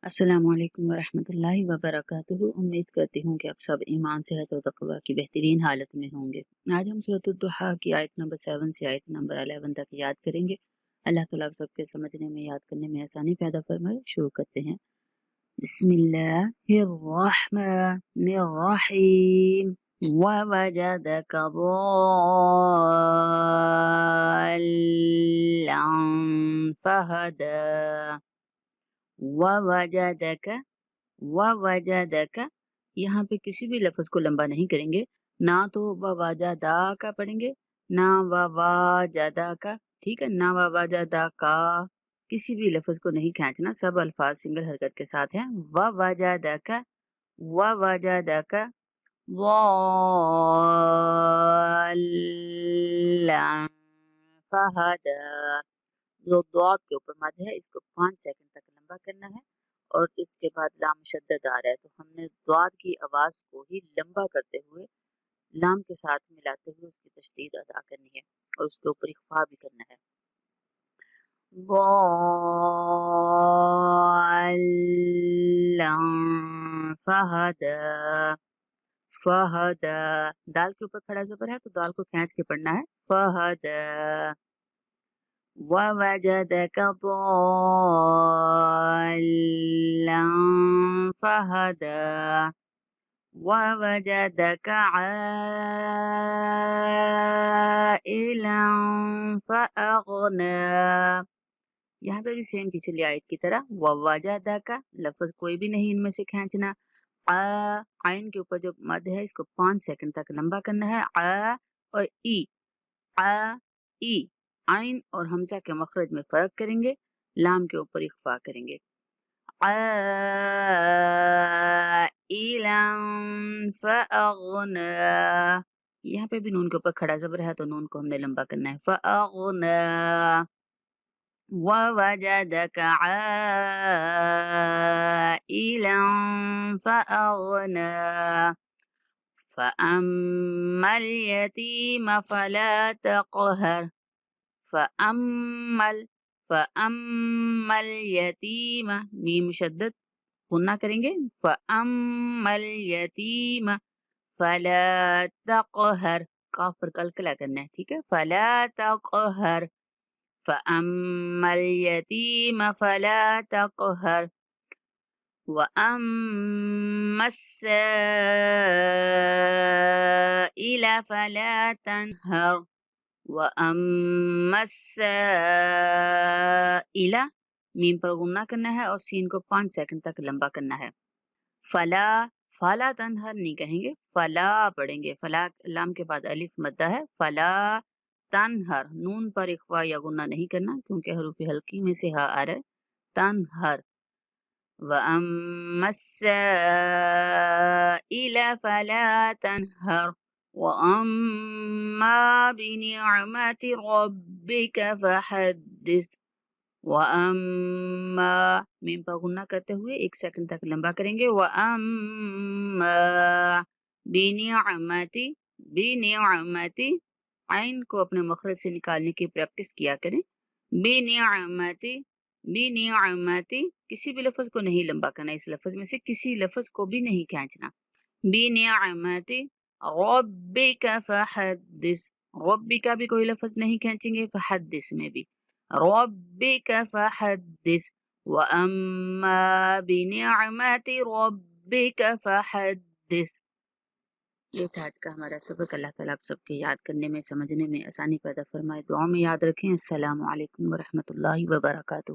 السلام علیکم ورحمۃ اللہ وبرکاتہ۔ امید کرتی ہوں کہ آپ سب ایمان صحت و تقوی کی بہترین حالت میں ہوں گے۔ آج ہم سورۃ الضحیٰ کی آیت نمبر 7 سے آیت نمبر 11 تک یاد کریں گے۔ اللہ تعالیٰ آپ سب کے سمجھنے میں، یاد کرنے میں آسانی پیدا فرمائے۔ شروع کرتے ہیں۔ بسم اللہ الرحمن الرحیم۔ وَوَجَدَكَ ضَالًّا فَهَدَىٰ۔ وَوَجَدَكَ یہاں پہ کسی بھی لفظ کو لمبا نہیں کریں گے، نہ تو وَوَجَدَا کا پڑھیں گے، نہ وَوَجَدَا کا، ٹھیک ہے، نہ وَوَجَدَا کا، کسی بھی لفظ کو نہیں کھینچنا، سب الفاظ سنگل حرکت کے ساتھ ہیں۔ وَوَجَدَكَ ضَالًّا فَهَدَىٰ۔ جو ضاد کے اوپر مد ہے، اس کو 5 سیکنڈ تک لمبا کرنا ہے، اور اس کے بعد لام مشدد آ رہا ہے، تو ہم نے ضاد کی آواز کو ہی لمبا کرتے ہوئے لام کے ساتھ ملاتے ہوئے اس کی تشدید ادا کرنی ہے، اور اس کے اوپر اخفا بھی کرنا ہے۔ ضَالًّا فَهَدَىٰ دال کے اوپر کھڑا زبر ہے، تو دال کو کھینچ کے پڑھنا ہے۔ فَهَدَىٰ وَوَجَدَكَ ضَالًّا فَهَدَىٰ وَوَجَدَكَ عَائِلًا فَأَغْنَىٰ۔ یہاں پہ بھی سیم پچھلی آیت کی طرح وَوَجَدَكَ لفظ کوئی بھی نہیں ان میں سے کھینچنا۔ عین کے اوپر جو مد ہے، اس کو 5 سیکنڈ تک لمبا کرنا ہے۔ اور ای عین اور حمزہ کے مخرج میں فرق کریں گے، لام کے اوپر اخفا کریں گے۔ عائلا فأغنى، یہاں پہ بھی نون کے اوپر کھڑا زبر ہے، تو نون کو ہم نے لمبا کرنا ہے۔ فأغنى ووجدك عائلا فأغنى فأما اليتيم فلا تقهر فأما اليتيم میم مشدد غنہ کریں گے۔ فأما اليتيم فلا تقهر، قاف پر کلکلا کرنا ہے، ٹھیک ہے۔ فلا تقهر فأما اليتيم فلا تقهر وأما السائل فلا تنهر وَأَمَّا السَّائِلَ میم پر غنہ کرنا ہے، اور سین کو 5 سیکنڈ تک لمبا کرنا ہے۔ فلا تنہر نہیں کہیں گے، فلا پڑھیں گے، فلا لام کے بعد الف مدہ ہے۔ فلا تنہر نون پر اخفا یا غنہ نہیں کرنا، کیونکہ حروف حلقی میں سے ہا آ رہا ہے۔ تنہر وَأَمَّا السَّائِلَ فَلَا تَنْهَرْ وَأَمَّا بِنِعْمَةِ رَبِّكَ فَحَدِّثْ وَأَمَّا میم پر غنہ کرتے ہوئے 1 سیکنڈ تک لمبا کریں گے۔ وَأَمَّا بِنِعْمَةِ عین کو اپنے مخرج سے نکالنے کی پریکٹس کیا کریں۔ بِنِعْمَةِ کسی بھی لفظ کو نہیں لمبا کرنا، اس لفظ میں سے کسی لفظ کو بھی نہیں کھینچنا۔ بِنِعْمَةِ رَبِّكَ فَحَدِّثْ، ربی کا بھی کوئی لفظ نہیں کھینچیں گے، فحدث میں بھی ربک فحدث وَأَمَّا بِنِعْمَةِ رَبِّكَ فَحَدِّث۔ یہ تھا آج کا ہمارا سبق۔ اللہ تعالیٰ آپ سب کے یاد کرنے میں، سمجھنے میں آسانی پیدا فرمائے۔ دعاؤں میں یاد رکھیں۔ السلام علیکم ورحمۃ اللہ وبرکاتہ۔